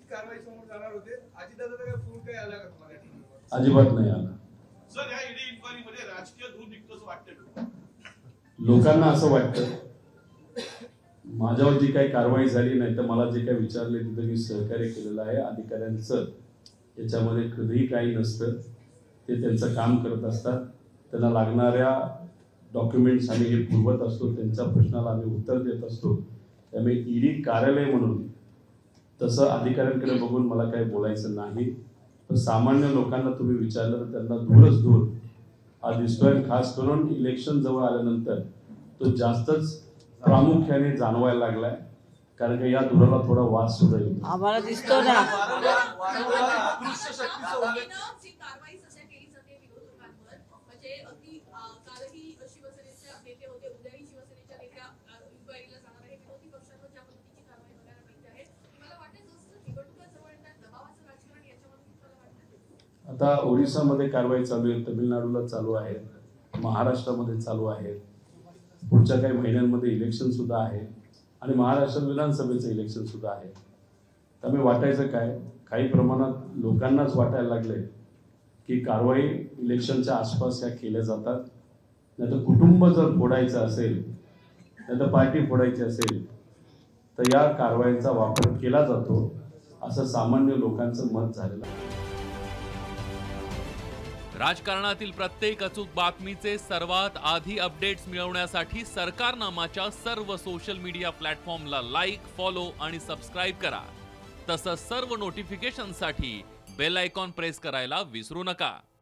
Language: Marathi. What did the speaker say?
कारवाई समोर जाणार होते. अजितदादाचा काय फोन काही आला का तुम्हाला? अजिबात नाही आला. सर, या ईडी इन्क्वायरी मध्ये राजकीय दूर निघतं असं वाटतं. लोकांना असं वाटतं माझ्यावर जी काही कारवाई झाली नाही तर मला जे काही विचारले तिथं मी सहकार्य केलेलं आहे. अधिकाऱ्यांचं याच्यामध्ये कधीही काही नसतं. ते त्यांचं काम करत असतात. त्यांना लागणाऱ्या डॉक्युमेंट्स आम्ही हे पुरवत असतो. त्यांच्या प्रश्नाला आम्ही उत्तर देत असतो. त्यामुळे ईडी कार्यालय म्हणून तसं अधिकाऱ्यांकडे बघून मला काही बोलायचं नाही. पण सामान्य लोकांना तुम्ही विचारलं तर त्यांना दूरच दूर हा दिसतोय. खास करून इलेक्शन जवळ आल्यानंतर तो जास्तच प्रामुख्याने जाणवायला लागलाय. कारण की या धुराला थोडा वास सुद्धा येतो. आम्हाला दिसतो ना. अदृश्य शक्तीचं उल्लेख. आता ओरिसामध्ये कारवाई चालू आहे, तमिळनाडूला चालू आहे, महाराष्ट्रामध्ये चालू आहे. पुढच्या काही महिन्यांमध्ये इलेक्शन सुद्धा आहे आणि महाराष्ट्र विधानसभेचं इलेक्शन सुद्धा आहे. त्यामुळे वाटायचं काय, काही प्रमाणात लोकांनाच वाटायला लागले की कारवाई इलेक्शनच्या आसपास या केल्या जातात. नाही तर कुटुंब जर फोडायचं असेल, नाही तर पार्टी फोडायची असेल तर या कारवाईचा वापर केला जातो असं सामान्य लोकांचं मत झालेलं आहे. राजकारणातील प्रत्येक अचूक बातमीचे सर्वात आधी अपडेट्स मिळवण्यासाठी सरकारनामाच्या सर्व सोशल मीडिया प्लॅटफॉर्मला लाईक, फॉलो आणि सबस्क्राईब करा. तसंच सर्व नोटिफिकेशनसाठी बेल आयकॉन प्रेस करायला विसरू नका.